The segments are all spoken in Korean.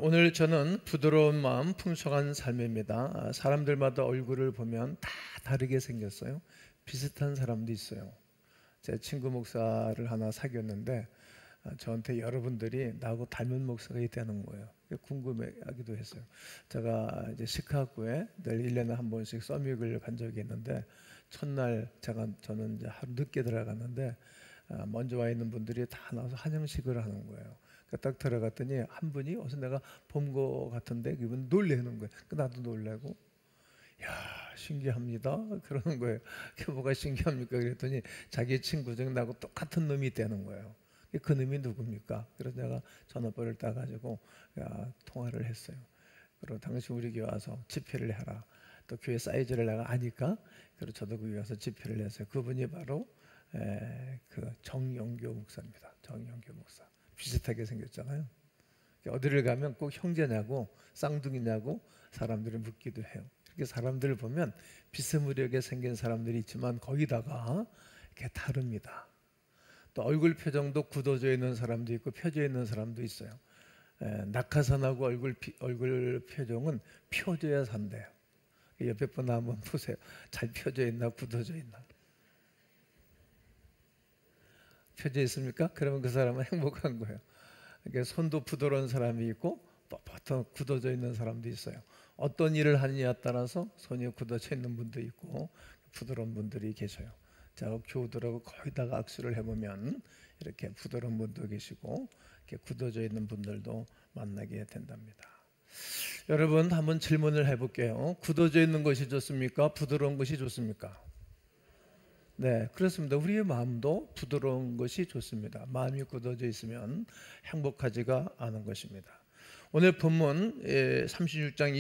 오늘 저는 부드러운 마음, 풍성한 삶입니다. 사람들마다 얼굴을 보면 다 다르게 생겼어요. 비슷한 사람도 있어요. 제 친구 목사를 하나 사귀었는데 저한테 여러분들이 나하고 닮은 목사가 있다는 거예요. 궁금해하기도 했어요. 제가 이제 시카고에 늘 1년에 한 번씩 서밋을 간 적이 있는데 첫날 저는 이제 하루 늦게 들어갔는데 먼저 와 있는 분들이 다 나와서 환영식을 하는 거예요. 딱 들어갔더니 한 분이 어서 내가 본 거 같은데 그분 놀래는 거예요. 나도 놀래고 야 신기합니다 그러는 거예요. 그게 뭐가 신기합니까? 그랬더니 자기 친구 중에 나하고 똑같은 놈이 있다는 거예요. 그 놈이 누굽니까? 그래서 내가 전화번호를 따가지고 통화를 했어요. 그리고 당신 우리 교회 와서 집회를 해라. 또 교회 사이즈를 내가 아니까 그리고 저도 그 교회 와서 집회를 했어요. 그분이 바로 그 정영교 목사입니다. 정영교 목사. 비슷하게 생겼잖아요. 어디를 가면 꼭 형제냐고 쌍둥이냐고 사람들이 묻기도 해요. 이렇게 사람들을 보면 비스무리하게 생긴 사람들이 있지만 거기다가 이렇게 다릅니다. 또 얼굴 표정도 굳어져 있는 사람도 있고 펴져 있는 사람도 있어요. 낙하산하고 얼굴 표정은 펴져야 산대요. 옆에 분 한번 보세요. 잘 펴져 있나 굳어져 있나. 펴져 있습니까? 그러면 그 사람은 행복한 거예요. 그러니까 손도 부드러운 사람이 있고 뻣뻣한 굳어져 있는 사람도 있어요. 어떤 일을 하느냐에 따라서 손이 굳어져 있는 분도 있고 부드러운 분들이 계셔요. 자, 교우들하고 거의 다 악수를 해보면 이렇게 부드러운 분도 계시고 이렇게 굳어져 있는 분들도 만나게 된답니다. 여러분 한번 질문을 해볼게요. 굳어져 있는 것이 좋습니까? 부드러운 것이 좋습니까? 네, 그렇습니다. 우리의 마음도 부드러운 것이 좋습니다. 마음이 굳어져 있으면 행복하지가 않은 것입니다. 오늘 본문 36장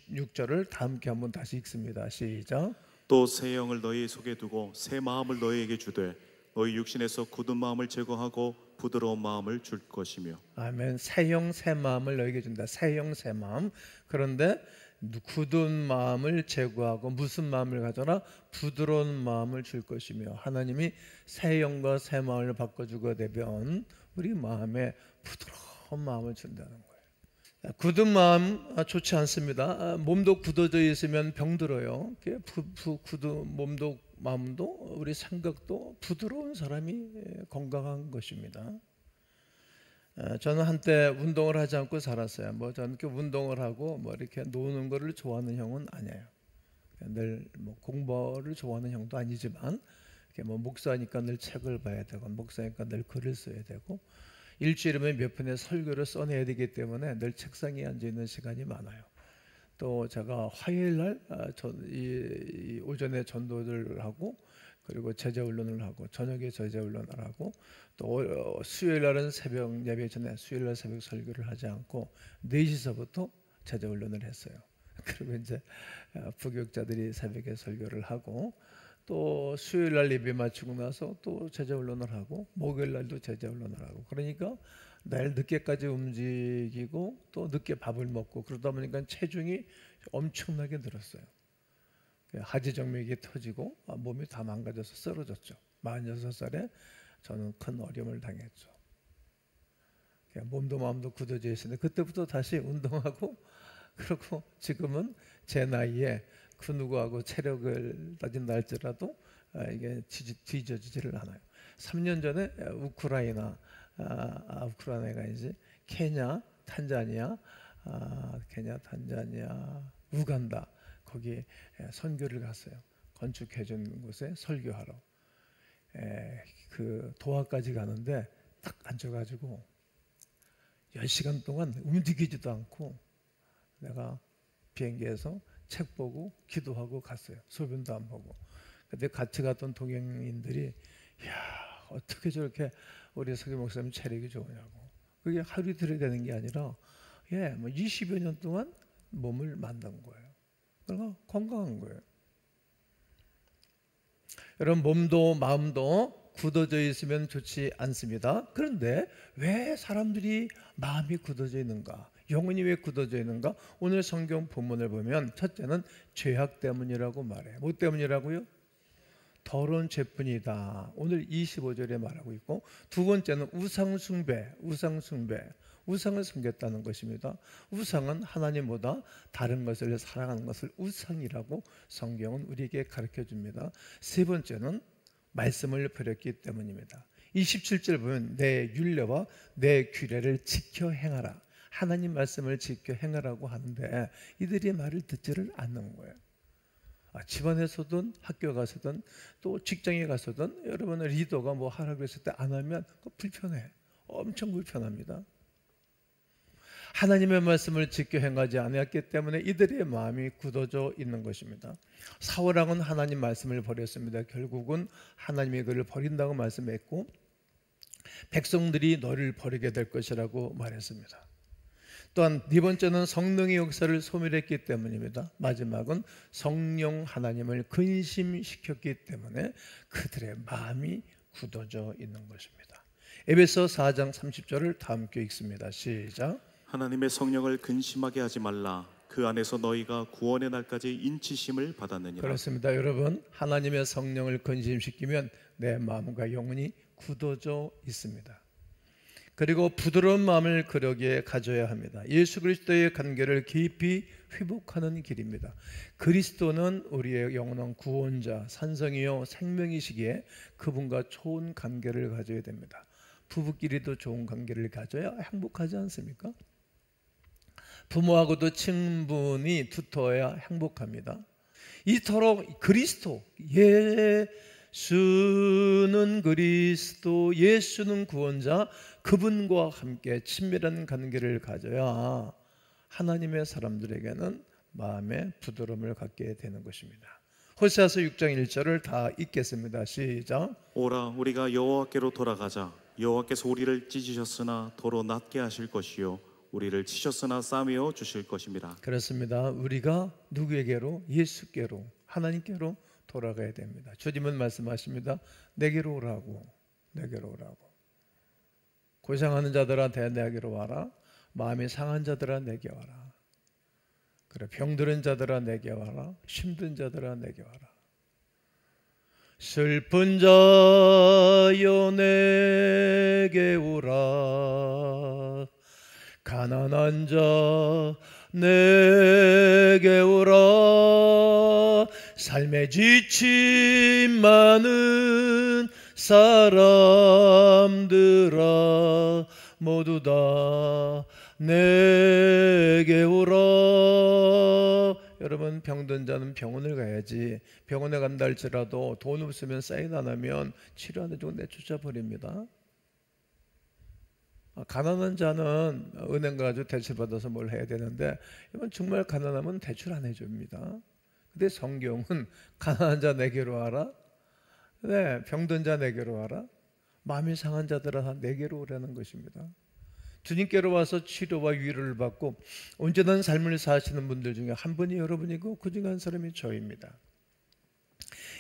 26절을 다 함께 한번 다시 읽습니다. 시작. 또 새 영을 너희 속에 두고 새 마음을 너희에게 주되 너희 육신에서 굳은 마음을 제거하고 부드러운 마음을 줄 것이며. 아멘. 새 영 새 마음을 너희에게 준다. 새 영 새 마음. 그런데 굳은 마음을 제거하고 무슨 마음을 가져라? 부드러운 마음을 줄 것이며. 하나님이 새 영과 새 마음을 바꿔주게 되면 우리 마음에 부드러운 마음을 준다는 거예요. 굳은 마음 좋지 않습니다. 몸도 굳어져 있으면 병들어요. 굳은 몸도 마음도 우리 생각도 부드러운 사람이 건강한 것입니다. 저는 한때 운동을 하지 않고 살았어요. 저는 운동을 하고 이렇게 노는 거를 좋아하는 형은 아니에요. 늘 공부를 좋아하는 형도 아니지만 목사니까 늘 책을 봐야 되고 목사니까 늘 글을 써야 되고 일주일에 몇 편의 설교를 써내야 되기 때문에 늘 책상에 앉아 있는 시간이 많아요. 또 제가 화요일 날 오전에 전도를 하고 그리고 제자훈련을 하고 저녁에 제자훈련을 하고 또 수요일 날은 새벽 예배 전에 수요일 날 새벽 설교를 하지 않고 4시서부터 제자훈련을 했어요. 그리고 이제 부교육자들이 새벽에 설교를 하고 또 수요일 날 예배 마치고 나서 또 제자훈련을 하고 목요일 날도 제자훈련을 하고 그러니까 내일 늦게까지 움직이고 또 늦게 밥을 먹고 그러다 보니까 체중이 엄청나게 늘었어요. 하지정맥이 터지고 몸이 다 망가져서 쓰러졌죠. 46살에 저는 큰 어려움을 당했죠. 몸도 마음도 굳어져 있었는데 그때부터 다시 운동하고 그리고 지금은 제 나이에 그 누구하고 체력을 따진다 할지라도 이게 뒤져지지를 않아요. 3년 전에 우크라이나가 이제 케냐, 탄자니아, 우간다 거기 선교를 갔어요. 건축해 준 곳에 설교하러. 그 도하까지 가는데 딱 앉아가지고 10시간 동안 움직이지도 않고 내가 비행기에서 책 보고 기도하고 갔어요. 소변도 안 보고. 근데 같이 갔던 동행인들이 야 어떻게 저렇게 우리 서기 목사님 체력이 좋으냐고. 그게 하루 이틀이 되는 게 아니라 20여 년 동안 몸을 만든 거예요. 그러니까 건강한 거예요. 여러분 몸도 마음도 굳어져 있으면 좋지 않습니다. 그런데 왜 사람들이 마음이 굳어져 있는가? 영혼이 왜 굳어져 있는가? 오늘 성경 본문을 보면 첫째는 죄악 때문이라고 말해요. 뭐 때문이라고요? 더러운 죄뿐이다. 오늘 25절에 말하고 있고 두 번째는 우상숭배. 우상을 섬겼다는 것입니다. 우상은 하나님보다 다른 것을 사랑하는 것을 우상이라고 성경은 우리에게 가르쳐 줍니다. 세 번째는 말씀을 버렸기 때문입니다. 27절 보면 내 율례와 내 규례를 지켜 행하라. 하나님 말씀을 지켜 행하라고 하는데 이들이 말을 듣지를 않는 거예요. 집안에서든 학교 가서든 또 직장에 가서든 여러분 리더가 뭐 하라고 했을 때 안 하면 불편해. 엄청 불편합니다. 하나님의 말씀을 지켜 행하지 않았기 때문에 이들의 마음이 굳어져 있는 것입니다. 사울왕은 하나님 말씀을 버렸습니다. 결국은 하나님이 그를 버린다고 말씀했고 백성들이 너를 버리게 될 것이라고 말했습니다. 또한 네 번째는 성령의 역사를 소멸했기 때문입니다. 마지막은 성령 하나님을 근심시켰기 때문에 그들의 마음이 굳어져 있는 것입니다. 에베소 4장 30절을 다 함께 읽습니다. 시작. 하나님의 성령을 근심하게 하지 말라. 그 안에서 너희가 구원의 날까지 인치심을 받았느니라. 그렇습니다. 여러분, 하나님의 성령을 근심시키면 내 마음과 영혼이 굳어져 있습니다. 그리고 부드러운 마음을 그러기에 가져야 합니다. 예수 그리스도의 관계를 깊이 회복하는 길입니다. 그리스도는 우리의 영원한 구원자, 산성이요 생명이시기에 그분과 좋은 관계를 가져야 됩니다. 부부끼리도 좋은 관계를 가져야 행복하지 않습니까? 부모하고도 친분이 두터워야 행복합니다. 이토록 그리스도, 예수는 그리스도, 예수는 구원자, 그분과 함께 친밀한 관계를 가져야 하나님의 사람들에게는 마음의 부드러움을 갖게 되는 것입니다. 호세아서 6장 1절을 다 읽겠습니다. 시작. 오라 우리가 여호와께로 돌아가자. 여호와께서 우리를 찢으셨으나 도로 낫게 하실 것이요 우리를 치셨으나 싸매어 주실 것입니다. 그렇습니다. 우리가 누구에게로? 예수께로, 하나님께로 돌아가야 됩니다. 주님은 말씀하십니다. 내게로 오라고, 내게로 오라고. 고생하는 자들한테 내게로 와라. 마음이 상한 자들아 내게 와라. 그래, 병들은 자들아 내게 와라. 힘든 자들아 내게 와라. 슬픈 자여 내게 오라. 가난한 자 내게 오라. 삶에 지친 많은 사람들아 모두 다 내게 오라. 여러분, 병든 자는 병원을 가야지. 병원에 간다 할지라도 돈 없으면 사인 안 하면 치료 안 해주고 내쫓아 버립니다. 가난한 자는 은행 가지고 대출 받아서 뭘 해야 되는데 이건 정말 가난하면 대출 안 해줍니다. 근데 성경은 가난한 자 내게로 와라. 네, 병든 자 내게로 와라. 마음이 상한 자들아 내게로 오라는 것입니다. 주님께로 와서 치료와 위로를 받고 온전한 삶을 사시는 분들 중에 한 분이 여러분이고 그 중에 한 사람이 저입니다.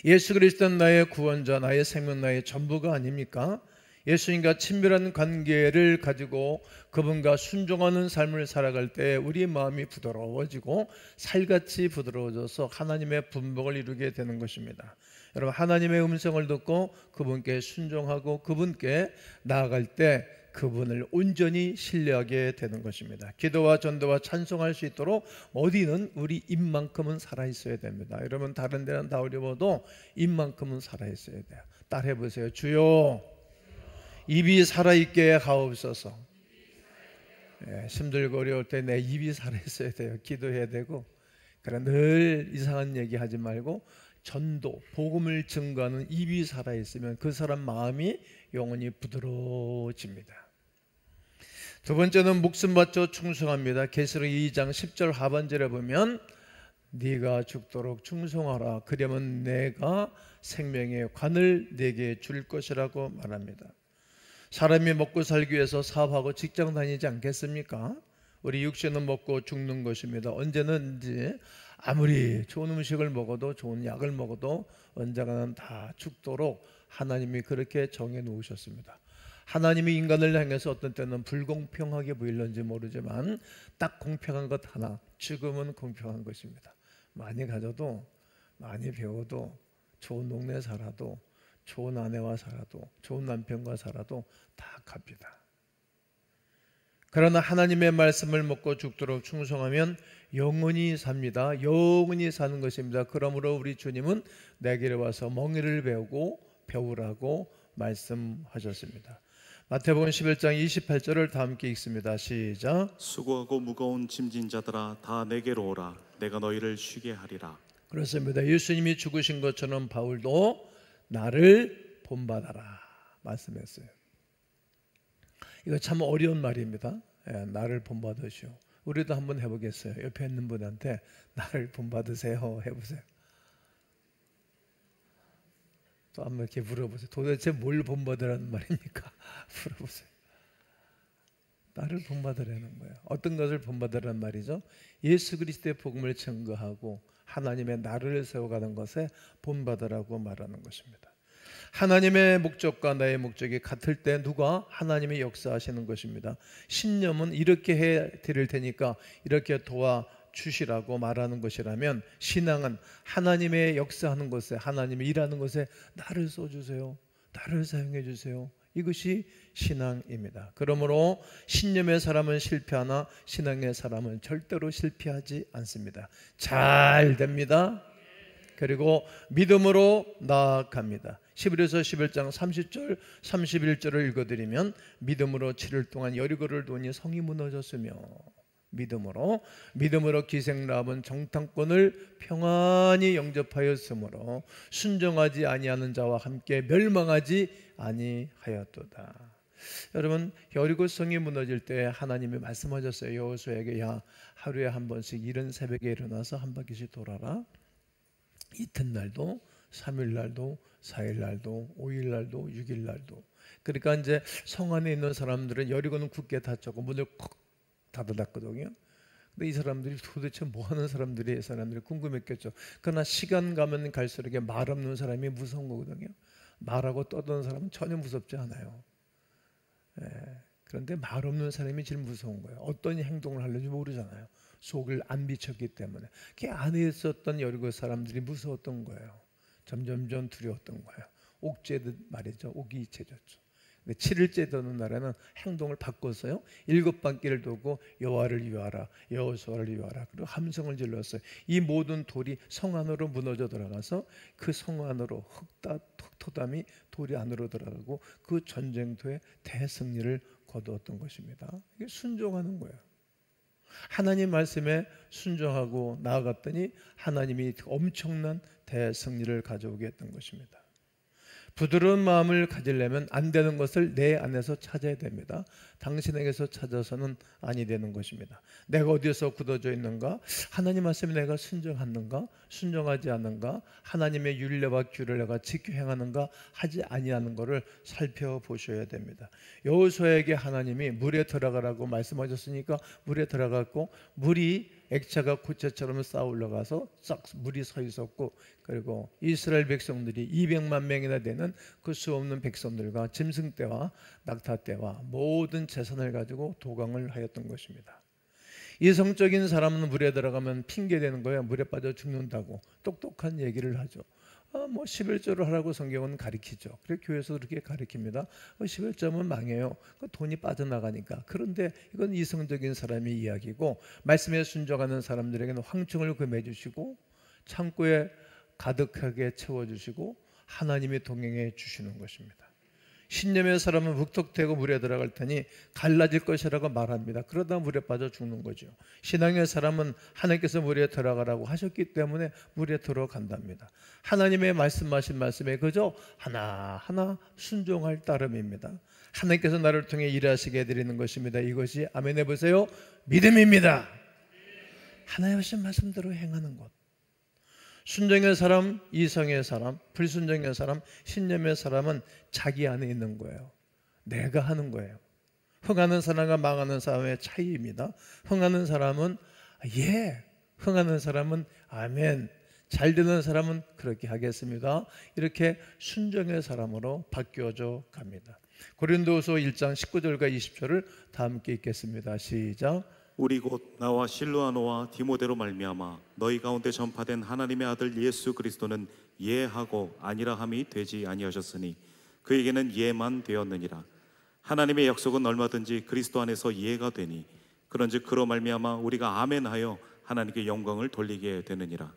예수 그리스도는 나의 구원자, 나의 생명, 나의 전부가 아닙니까? 예수님과 친밀한 관계를 가지고 그분과 순종하는 삶을 살아갈 때 우리의 마음이 부드러워지고 살같이 부드러워져서 하나님의 분복을 이루게 되는 것입니다. 여러분, 하나님의 음성을 듣고 그분께 순종하고 그분께 나아갈 때 그분을 온전히 신뢰하게 되는 것입니다. 기도와 전도와 찬송할 수 있도록 어디는 우리 입만큼은 살아있어야 됩니다. 여러분, 다른 데는 다 어려워도 입만큼은 살아있어야 돼요. 따라해보세요. 주여 입이 살아있게 하옵소서. 힘들고 어려울 때 내 입이 살아있어야 돼요. 기도해야 되고. 그래, 늘 이상한 얘기 하지 말고 전도, 복음을 증거하는 입이 살아있으면 그 사람 마음이 영원히 부드러워집니다. 두 번째는 목숨 바쳐 충성합니다. 계시록 2장 10절 하반절에 보면 네가 죽도록 충성하라. 그러면 내가 생명의 관을 네게 줄 것이라고 말합니다. 사람이 먹고 살기 위해서 사업하고 직장 다니지 않겠습니까? 우리 육신은 먹고 죽는 것입니다. 언제든지 아무리 좋은 음식을 먹어도 좋은 약을 먹어도 언젠가는 다 죽도록 하나님이 그렇게 정해 놓으셨습니다. 하나님이 인간을 향해서 어떤 때는 불공평하게 보일는지 모르지만 딱 공평한 것 하나, 죽음은 공평한 것입니다. 많이 가져도 많이 배워도 좋은 동네 살아도 좋은 아내와 살아도 좋은 남편과 살아도 다 갑니다. 그러나 하나님의 말씀을 먹고 죽도록 충성하면 영원히 삽니다. 영원히 사는 것입니다. 그러므로 우리 주님은 내게로 와서 멍에를 배우라고 말씀하셨습니다. 마태복음 11장 28절을 다 함께 읽습니다. 시작. 수고하고 무거운 짐진 자들아 다 내게로 오라. 내가 너희를 쉬게 하리라. 그렇습니다. 예수님이 죽으신 것처럼 바울도 나를 본받아라 말씀했어요. 이거 참 어려운 말입니다. 나를 본받으시오. 우리도 한번 해보겠어요. 옆에 있는 분한테 나를 본받으세요 해보세요. 또 한번 이렇게 물어보세요. 도대체 뭘 본받으라는 말입니까? 물어보세요. 나를 본받으라는 거예요. 어떤 것을 본받으라는 말이죠? 예수 그리스도의 복음을 증거하고 하나님의 나를 세워가는 것에 본받으라고 말하는 것입니다. 하나님의 목적과 나의 목적이 같을 때 누가 하나님의 역사하시는 것입니다. 신념은 이렇게 해 드릴 테니까 이렇게 도와주시라고 말하는 것이라면, 신앙은 하나님의 역사하는 것에, 하나님의 일하는 것에 나를 써주세요, 나를 사용해 주세요, 이것이 신앙입니다. 그러므로 신념의 사람은 실패하나 신앙의 사람은 절대로 실패하지 않습니다. 잘 됩니다. 그리고 믿음으로 나아갑니다. 히브리서 11장 30절 31절을 읽어드리면, 믿음으로 7일 동안 여리고를 도니 성이 무너졌으며, 믿음으로 기생라합은 정탐꾼을 평안히 영접하였으므로 순종하지 아니하는 자와 함께 멸망하지 아니하였도다. 여러분, 여리고 성이 무너질 때 하나님이 말씀하셨어요. 여호수아에게, 야, 하루에 한 번씩 이른 새벽에 일어나서 한 바퀴씩 돌아라. 이튿날도, 3일날도, 4일날도, 5일날도, 6일날도. 그러니까 이제 성 안에 있는 사람들은 여리고는 굳게 닫혔고 문을 콕 닫아놨거든요. 근데 이 사람들이 도대체 뭐 하는 사람들이, 사람들이 궁금했겠죠. 그러나 시간 가면 갈수록 말 없는 사람이 무서운 거거든요. 말하고 떠드는 사람은 전혀 무섭지 않아요. 그런데 말 없는 사람이 제일 무서운 거예요. 어떤 행동을 하려는지 모르잖아요. 속을 안 비쳤기 때문에. 그 안에 있었던 여리고 사람들이 무서웠던 거예요. 점점점 두려웠던 거예요. 옥죄듯 말이죠. 옥이 채졌죠. 7일째 되는 날에는 행동을 바꿨어요. 7바퀴를 도고 여호와를 위하라, 여호수아를 위하라, 그리고 함성을 질렀어요. 이 모든 돌이 성 안으로 무너져 들어가서 그 성 안으로 흙토담이 돌이 안으로 들어가고 그 전쟁터에 대승리를 거두었던 것입니다. 이게 순종하는 거예요. 하나님 말씀에 순종하고 나아갔더니 하나님이 엄청난 대승리를 가져오게 했던 것입니다. 부드러운 마음을 가지려면 안 되는 것을 내 안에서 찾아야 됩니다. 당신에게서 찾아서는 아니 되는 것입니다. 내가 어디에서 굳어져 있는가? 하나님 말씀에 내가 순종하는가? 순종하지 않는가? 하나님의 율례와 규례를 내가 지켜 행하는가? 하지 아니하는 것을 살펴보셔야 됩니다. 여호수아에게 하나님이 물에 들어가라고 말씀하셨으니까 물에 들어갔고, 물이 액체가 고체처럼 쌓아 올라가서 싹 물이 서 있었고, 그리고 이스라엘 백성들이 200만 명이나 되는 그 수 없는 백성들과 짐승떼와 낙타떼와 모든 재산을 가지고 도강을 하였던 것입니다. 이성적인 사람은 물에 들어가면 핑계대는 거예요. 물에 빠져 죽는다고 똑똑한 얘기를 하죠. 11조를 하라고 성경은 가르치죠. 그래 교회에서 그렇게 가르칩니다. 11조면 망해요. 돈이 빠져나가니까. 그런데 이건 이성적인 사람의 이야기고, 말씀에 순종하는 사람들에게는 황충을 금해주시고 창고에 가득하게 채워주시고 하나님이 동행해 주시는 것입니다. 신념의 사람은 묵턱되고 물에 들어갈 테니 갈라질 것이라고 말합니다. 그러다 물에 빠져 죽는 거죠. 신앙의 사람은 하나님께서 물에 들어가라고 하셨기 때문에 물에 들어간답니다. 하나님의 말씀하신 말씀에 그저 하나하나 순종할 따름입니다. 하나님께서 나를 통해 일하시게 해드리는 것입니다. 이것이, 아멘 해보세요, 믿음입니다. 하나님의 하신 말씀대로 행하는 것. 순종의 사람, 이성의 사람, 불순종의 사람, 신념의 사람은 자기 안에 있는 거예요. 내가 하는 거예요. 흥하는 사람과 망하는 사람의 차이입니다. 흥하는 사람은 흥하는 사람은 아멘, 잘 되는 사람은 그렇게 하겠습니다. 이렇게 순종의 사람으로 바뀌어져 갑니다. 고린도후서 1장 19절과 20절을 다 함께 읽겠습니다. 시작. 우리 곧 나와 실루아노와 디모데로 말미암아 너희 가운데 전파된 하나님의 아들 예수 그리스도는 예하고 아니라 함이 되지 아니하셨으니 그에게는 예만 되었느니라. 하나님의 약속은 얼마든지 그리스도 안에서 이해가 되니 그런즉 그로 말미암아 우리가 아멘하여 하나님께 영광을 돌리게 되느니라.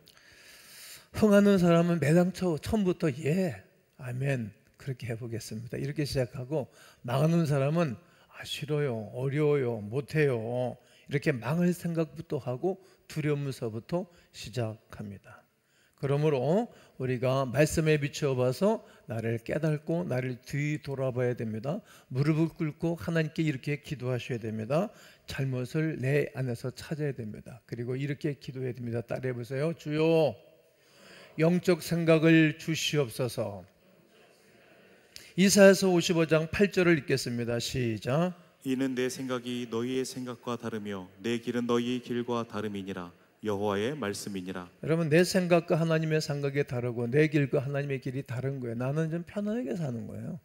흥하는 사람은 매당 처음부터 예, 아멘 그렇게 해보겠습니다 이렇게 시작하고, 망하는 사람은 싫어요, 어려워요, 못해요 이렇게 망할 생각부터 하고 두려움서부터 시작합니다. 그러므로 우리가 말씀에 비추어 봐서 나를 깨닫고 나를 뒤돌아봐야 됩니다. 무릎을 꿇고 하나님께 이렇게 기도하셔야 됩니다. 잘못을 내 안에서 찾아야 됩니다. 그리고 이렇게 기도해야 됩니다. 따라해 보세요. 주여, 영적 생각을 주시옵소서. 이사야서 55장 8절을 읽겠습니다. 시작. 이는 내 생각이 너희의 생각과 다르며 내 길은 너희의 길과 다름이니라. 여호와의 말씀이니라. 여러분, 내 생각과 하나님의 생각이 다르고 내 길과 하나님의 길이 다른 거예요. 나는 좀 편안하게 사는 거예요.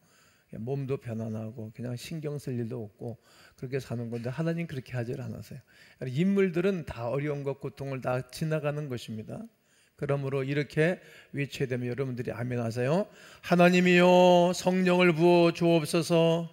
몸도 편안하고 그냥 신경 쓸 일도 없고 그렇게 사는 건데, 하나님 그렇게 하질 않으세요. 인물들은 다 어려움과 고통을 다 지나가는 것입니다. 그러므로 이렇게 외쳐야 되면 여러분들이 아멘 하세요. 하나님이여, 성령을 부어 주옵소서.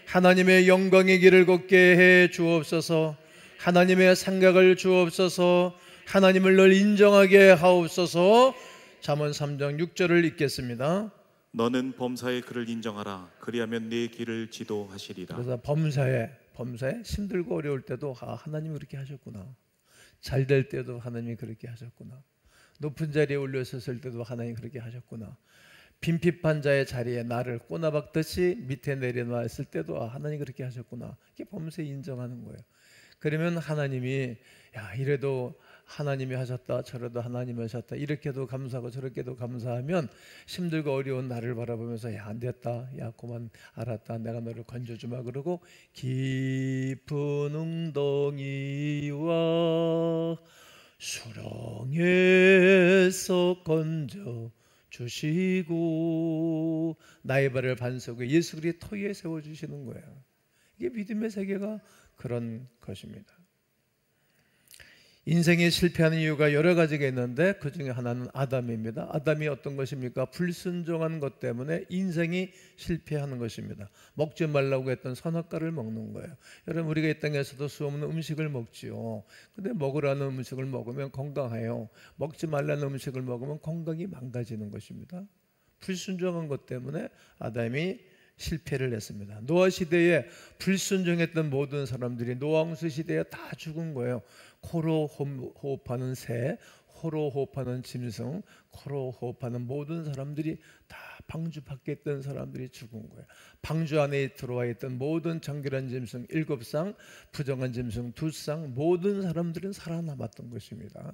하나님의 영광의 길을 걷게 해 주옵소서. 하나님의 생각을 주옵소서. 하나님을 늘 인정하게 하옵소서. 잠언 3장 6절을 읽겠습니다. 너는 범사의 그를 인정하라. 그리하면 네 길을 지도하시리라. 그래서 범사에 힘들고 어려울 때도 하나님이 그렇게 하셨구나. 잘 될 때도 하나님이 그렇게 하셨구나. 높은 자리에 올려섰을 때도 하나님이 그렇게 하셨구나. 빈핍한 자의 자리에 나를 꼬나박듯이 밑에 내려놨을 때도 하나님이 그렇게 하셨구나. 이게 범사에 인정하는 거예요. 그러면 하나님이 이래도 하나님이 하셨다, 저래도 하나님이 하셨다, 이렇게도 감사하고 저렇게도 감사하면 힘들고 어려운 나를 바라보면서 안 됐다, 그만 알았다, 내가 너를 건져주마 그러고 깊은 웅덩이와 수렁에서 건져 주시고 나의 발을 반석 위에 예수 그리스도의 터 위에 세워주시는 거예요. 이게 믿음의 세계가 그런 것입니다. 인생에 실패하는 이유가 여러 가지가 있는데 그 중에 하나는 아담입니다. 아담이 어떤 것입니까? 불순종한 것 때문에 인생이 실패하는 것입니다. 먹지 말라고 했던 선악과를 먹는 거예요. 여러분, 우리가 이 땅에서도 수없는 음식을 먹지요. 근데 먹으라는 음식을 먹으면 건강해요. 먹지 말라는 음식을 먹으면 건강이 망가지는 것입니다. 불순종한 것 때문에 아담이 실패를 했습니다. 노아 시대에 불순종했던 모든 사람들이 노아홍수 시대에 다 죽은 거예요. 코로 호흡하는 새, 코로 호흡하는 짐승, 코로 호흡하는 모든 사람들이 다 방주 밖에 있던 사람들이 죽은 거예요. 방주 안에 들어와 있던 모든 정결한 짐승 7쌍, 부정한 짐승 2쌍, 모든 사람들은 살아남았던 것입니다.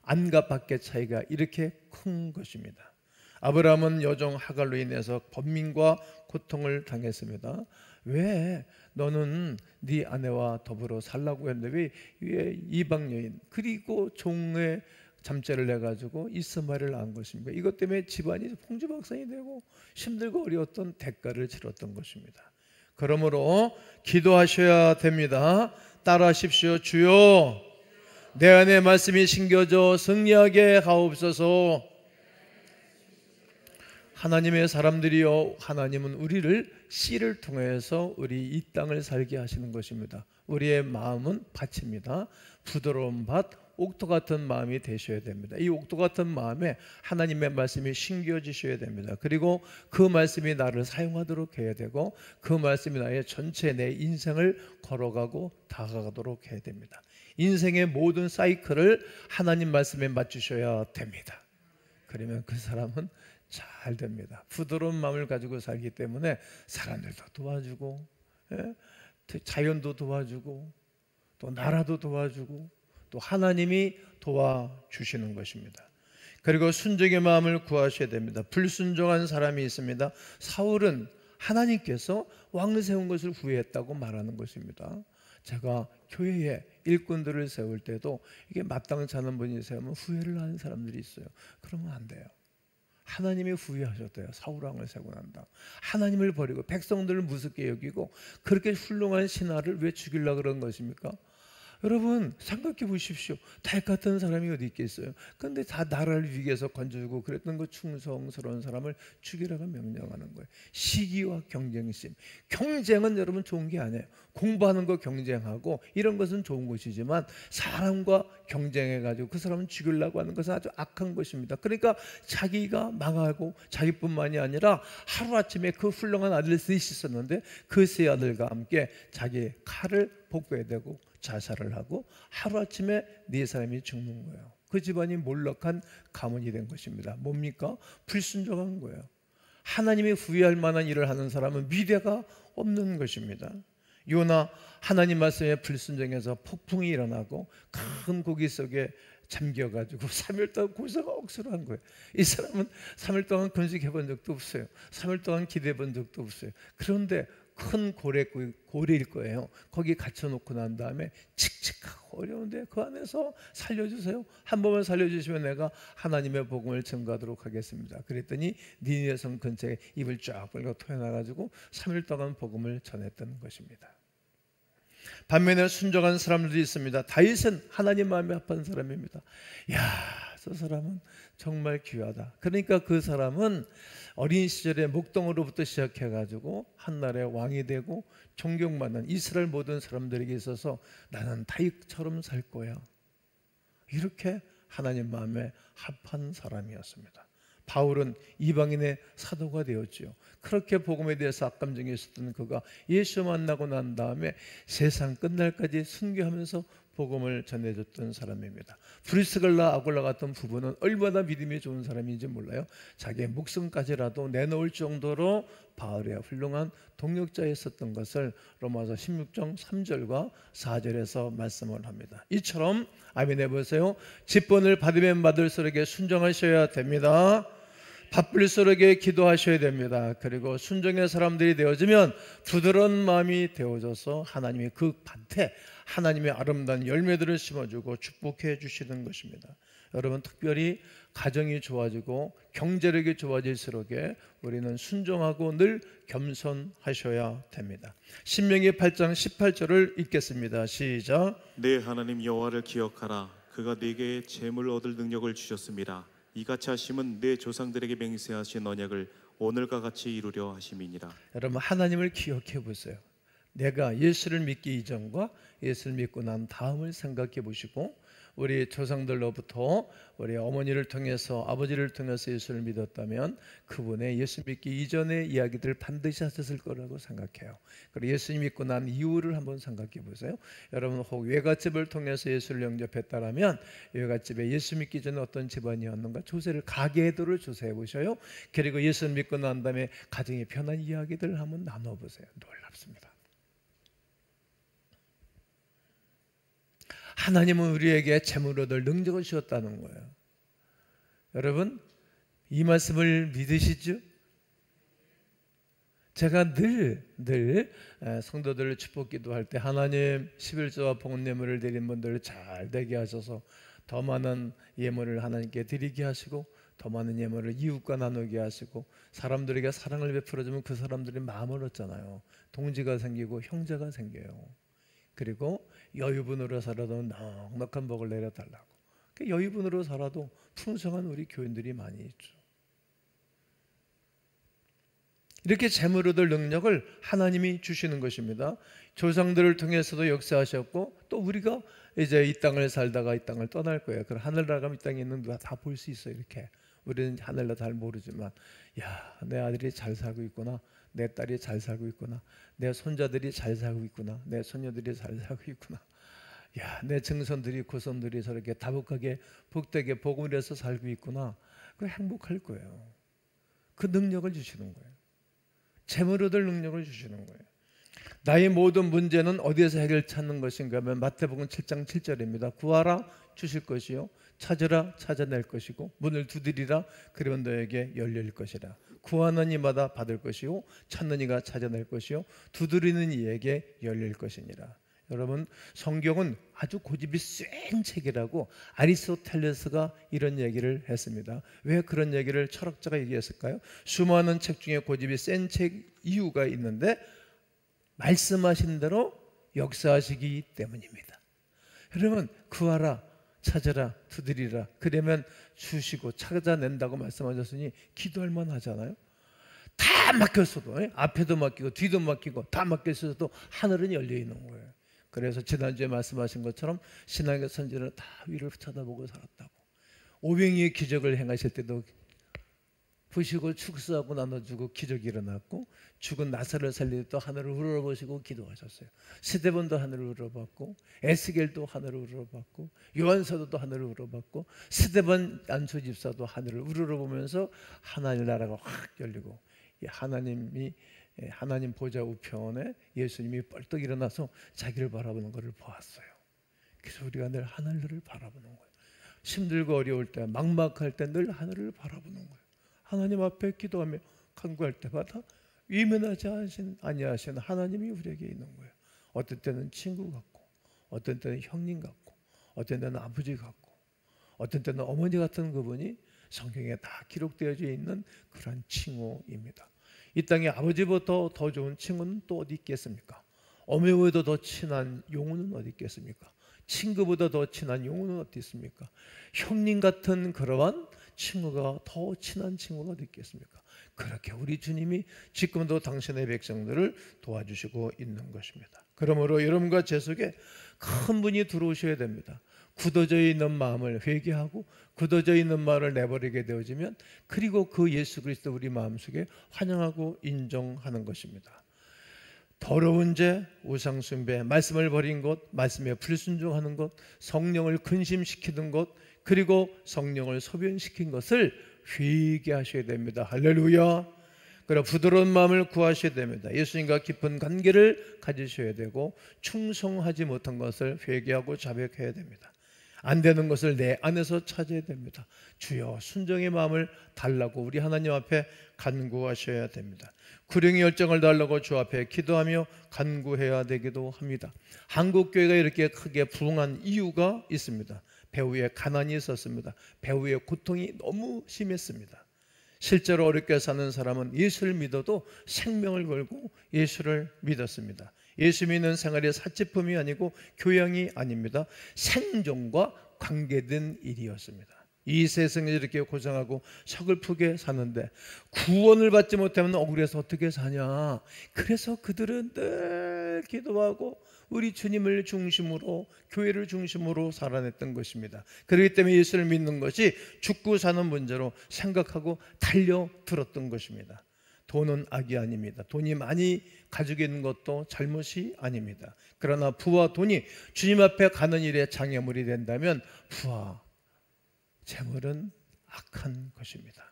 안과 밖의 차이가 이렇게 큰 것입니다. 아브라함은 여종 하갈로 인해서 번민과 고통을 당했습니다. 왜 너는 네 아내와 더불어 살라고 했는데 왜 이방 여인 그리고 종의 잠자를 내가지고 이스마엘을 낳은 것입니까? 이것 때문에 집안이 풍지박산이 되고 힘들고 어려웠던 대가를 치렀던 것입니다. 그러므로 기도하셔야 됩니다. 따라하십시오. 주여, 내 안에 말씀이 심겨져 승리하게 하옵소서. 하나님의 사람들이여, 하나님은 우리를 씨를 통해서 우리 이 땅을 살게 하시는 것입니다. 우리의 마음은 밭입니다. 부드러운 밭, 옥토 같은 마음이 되셔야 됩니다. 이 옥토 같은 마음에 하나님의 말씀이 심겨지셔야 됩니다. 그리고 그 말씀이 나를 사용하도록 해야 되고 그 말씀이 나의 전체 내 인생을 걸어가고 다가가도록 해야 됩니다. 인생의 모든 사이클을 하나님 말씀에 맞추셔야 됩니다. 그러면 그 사람은 잘 됩니다. 부드러운 마음을 가지고 살기 때문에 사람들도 도와주고 자연도 도와주고 또 나라도 도와주고 또 하나님이 도와주시는 것입니다. 그리고 순종의 마음을 구하셔야 됩니다. 불순종한 사람이 있습니다. 사울은 하나님께서 왕을 세운 것을 후회했다고 말하는 것입니다. 제가 교회에 일꾼들을 세울 때도 이게 마땅치 않은 분이 세우면 후회를 하는 사람들이 있어요. 그러면 안 돼요. 하나님이 후회하셨대요. 사울왕을 세고 난다. 하나님을 버리고 백성들을 무섭게 여기고 그렇게 훌륭한 신하를 왜 죽이려고 그런 것입니까? 여러분 생각해 보십시오. 다윗 같은 사람이 어디 있겠어요? 그런데 다 나라를 위기에서 건져주고 그랬던 그 충성스러운 사람을 죽이라고 명령하는 거예요. 시기와 경쟁심. 경쟁은 여러분 좋은 게 아니에요. 공부하는 거 경쟁하고 이런 것은 좋은 것이지만 사람과 경쟁해가지고 그 사람을 죽이려고 하는 것은 아주 악한 것입니다. 그러니까 자기가 망하고 자기뿐만이 아니라 하루아침에 그 훌륭한 아들 셋이 있었는데 그 세 아들과 함께 자기의 칼을 복구해야 되고 자살을 하고 하루아침에 네 사람이 죽는 거예요. 그 집안이 몰락한 가문이 된 것입니다. 뭡니까? 불순종한 거예요. 하나님이 후회할 만한 일을 하는 사람은 미래가 없는 것입니다. 요나 하나님 말씀에 불순종해서 폭풍이 일어나고 큰 고기 속에 잠겨가지고 3일 동안 고사가 억수로한 거예요. 이 사람은 3일 동안 금식해 본 적도 없어요. 3일 동안 기도해 본 적도 없어요. 그런데 큰 고래일 거예요. 거기 갇혀놓고 난 다음에 칙칙하고 어려운데 그 안에서 살려주세요. 한 번만 살려주시면 내가 하나님의 복음을 전가하도록 하겠습니다. 그랬더니 니느웨 성 근처에 입을 쫙 벌고 토해놔가지고 3일 동안 복음을 전했던 것입니다. 반면에 순종한 사람들도 있습니다. 다윗은 하나님 마음에 합한 사람입니다. 저 사람은 정말 귀하다. 그러니까 그 사람은 어린 시절에 목동으로부터 시작해가지고 한나라의 왕이 되고 존경받는 이스라엘 모든 사람들에게 있어서 나는 다윗처럼 살 거야. 이렇게 하나님 마음에 합한 사람이었습니다. 바울은 이방인의 사도가 되었지요. 그렇게 복음에 대해서 악감정이 있었던 그가 예수 만나고 난 다음에 세상 끝날까지 순교하면서 복음을 전해줬던 사람입니다. 브리스갈라 아굴라 같은 부부는 얼마나 믿음이 좋은 사람인지 몰라요. 자기의 목숨까지라도 내놓을 정도로 바울의 훌륭한 동역자였었던 것을 로마서 16장 3절과 4절에서 말씀을 합니다. 이처럼 아멘 해보세요. 직분을 받으면 받을수록 순종하셔야 됩니다. 바쁠수록 기도하셔야 됩니다. 그리고 순종의 사람들이 되어지면 부드러운 마음이 되어져서 하나님이 그 밭에 하나님의 아름다운 열매들을 심어주고 축복해 주시는 것입니다. 여러분 특별히 가정이 좋아지고 경제력이 좋아질수록 우리는 순종하고 늘 겸손하셔야 됩니다. 신명기 8장 18절을 읽겠습니다. 시작. 내 하나님 여호와를 기억하라. 그가 네게 재물 얻을 능력을 주셨습니다. 이같이 하심은 내 조상들에게 맹세하신 언약을 오늘과 같이 이루려 하심이니라. 여러분 하나님을 기억해 보세요. 내가 예수를 믿기 이전과 예수를 믿고 난 다음을 생각해 보시고 우리 조상들로부터 우리 어머니를 통해서 아버지를 통해서 예수를 믿었다면 그분의 예수 믿기 이전의 이야기들을 반드시 하셨을 거라고 생각해요. 그리고 예수 믿고 난 이후를 한번 생각해 보세요. 여러분 혹 외갓집을 통해서 예수를 영접했다라면 외갓집에 예수 믿기 전에 어떤 집안이었는가 조세를 가계도를 조사해 보셔요. 그리고 예수를 믿고 난 다음에 가정이 편한 이야기들을 한번 나눠 보세요. 놀랍습니다. 하나님은 우리에게 재물 얻을 능력을 주었다는 거예요. 여러분 이 말씀을 믿으시죠? 제가 늘 성도들을 축복 기도할 때 하나님 11조와 복음예물을 드린 분들을 잘 되게 하셔서 더 많은 예물을 하나님께 드리게 하시고 더 많은 예물을 이웃과 나누게 하시고 사람들에게 사랑을 베풀어주면 그 사람들이 마음을 얻잖아요. 동지가 생기고 형제가 생겨요. 그리고 여유분으로 살아도 넉넉한 복을 내려달라고. 여유분으로 살아도 풍성한 우리 교인들이 많이 있죠. 이렇게 재물 얻을 능력을 하나님이 주시는 것입니다. 조상들을 통해서도 역사하셨고 또 우리가 이제 이 땅을 살다가 이 땅을 떠날 거예요. 그럼 하늘나라 가면 이 땅에 있는 누가 다 볼 수 있어요. 이렇게 우리는 하늘나라 잘 모르지만 내 아들이 잘 살고 있구나, 내 딸이 잘 살고 있구나, 내 손자들이 잘 살고 있구나, 내 손녀들이 잘 살고 있구나, 내 증손들이 고손들이 저렇게 다복하게 복되게 복음을 해서 살고 있구나. 그 행복할 거예요. 그 능력을 주시는 거예요. 재물 얻을 능력을 주시는 거예요. 나의 모든 문제는 어디에서 해결 찾는 것인가 하면 마태복음 7장 7절입니다. 구하라 주실 것이요, 찾으라 찾아낼 것이고, 문을 두드리라 그러면 너에게 열릴 것이라. 구하는 이마다 받을 것이요, 찾는 이가 찾아낼 것이요, 두드리는 이에게 열릴 것이니라. 여러분 성경은 아주 고집이 센 책이라고 아리스토텔레스가 이런 얘기를 했습니다. 왜 그런 얘기를 철학자가 얘기했을까요? 수많은 책 중에 고집이 센 책 이유가 있는데 말씀하신 대로 역사하시기 때문입니다. 여러분, 구하라, 찾으라, 두드리라, 그러면 주시고 찾아낸다고 말씀하셨으니 기도할 만하잖아요. 다 막혔어도, 앞에도 막히고 뒤도 막히고 다 막혔어도 하늘은 열려 있는 거예요. 그래서 지난주에 말씀하신 것처럼 신앙의 선지자는 다 위를 쳐다보고 살았다고. 오병이의 기적을 행하실 때도 보시고 축사하고 나눠주고 기적이 일어났고, 죽은 나사를 살릴 때 하늘을 우러러보시고 기도하셨어요. 스데반도 하늘을 우러러봤고, 에스겔도 하늘을 우러러봤고, 요한사도도 하늘을 우러러봤고, 스데반 안수 집사도 하늘을 우러러보면서 하나님 나라가 확 열리고, 하나님 보좌 우편에 예수님이 뻘떡 일어나서 자기를 바라보는 것을 보았어요. 그래서 우리가 늘 하늘을 바라보는 거예요. 힘들고 어려울 때, 막막할 때 늘 하늘을 바라보는 거예요. 하나님 앞에 기도하며 간구할 때마다 위면하지 아니하시는 하나님이 우리에게 있는 거예요. 어떤 때는 친구 같고, 어떤 때는 형님 같고, 어떤 때는 아버지 같고, 어떤 때는 어머니 같은 그분이 성경에 다 기록되어져 있는 그런 칭호입니다. 이 땅에 아버지보다 더 좋은 친구는 또 어디 있겠습니까? 어머니보다 더 친한 용우는 어디 있겠습니까? 친구보다 더 친한 용우는 어디 있습니까? 형님 같은 그러한 친구가 더 친한 친구가 어디 있겠습니까? 그렇게 우리 주님이 지금도 당신의 백성들을 도와주시고 있는 것입니다. 그러므로 여러분과 제 속에 큰 분이 들어오셔야 됩니다. 굳어져 있는 마음을 회개하고 굳어져 있는 마음을 내버리게 되어지면, 그리고 그 예수 그리스도 우리 마음속에 환영하고 인정하는 것입니다. 더러운 죄, 우상 숭배, 말씀을 버린 것, 말씀에 불순종하는 것, 성령을 근심시키는 것, 그리고 성령을 소변시킨 것을 회개하셔야 됩니다. 할렐루야. 그리고 부드러운 마음을 구하셔야 됩니다. 예수님과 깊은 관계를 가지셔야 되고, 충성하지 못한 것을 회개하고 자백해야 됩니다. 안 되는 것을 내 안에서 찾아야 됩니다. 주여, 순종의 마음을 달라고 우리 하나님 앞에 간구하셔야 됩니다. 구령의 열정을 달라고 주 앞에 기도하며 간구해야 되기도 합니다. 한국 교회가 이렇게 크게 부흥한 이유가 있습니다. 배후에 가난이 있었습니다. 배후에 고통이 너무 심했습니다. 실제로 어렵게 사는 사람은 예수를 믿어도 생명을 걸고 예수를 믿었습니다. 예수 믿는 생활이 사치품이 아니고 교양이 아닙니다. 생존과 관계된 일이었습니다. 이 세상에 이렇게 고생하고 서글프게 사는데 구원을 받지 못하면 억울해서 어떻게 사냐. 그래서 그들은 늘 기도하고 우리 주님을 중심으로, 교회를 중심으로 살아냈던 것입니다. 그렇기 때문에 예수를 믿는 것이 죽고 사는 문제로 생각하고 달려들었던 것입니다. 돈은 악이 아닙니다. 돈이 많이 가지고 있는 것도 잘못이 아닙니다. 그러나 부와 돈이 주님 앞에 가는 일에 장애물이 된다면 부와 재물은 악한 것입니다.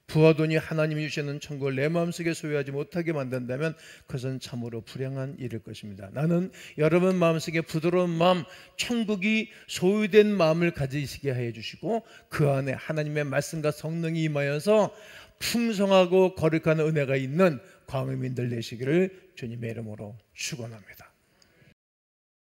부와 돈이 하나님이 주시는 천국을 내 마음속에 소유하지 못하게 만든다면 그것은 참으로 불행한 일일 것입니다. 나는 여러분 마음속에 부드러운 마음, 천국이 소유된 마음을 가지시게 해 주시고, 그 안에 하나님의 말씀과 성령이 임하여서 풍성하고 거룩한 은혜가 있는 광음인들 되시기를 주님의 이름으로 축원합니다.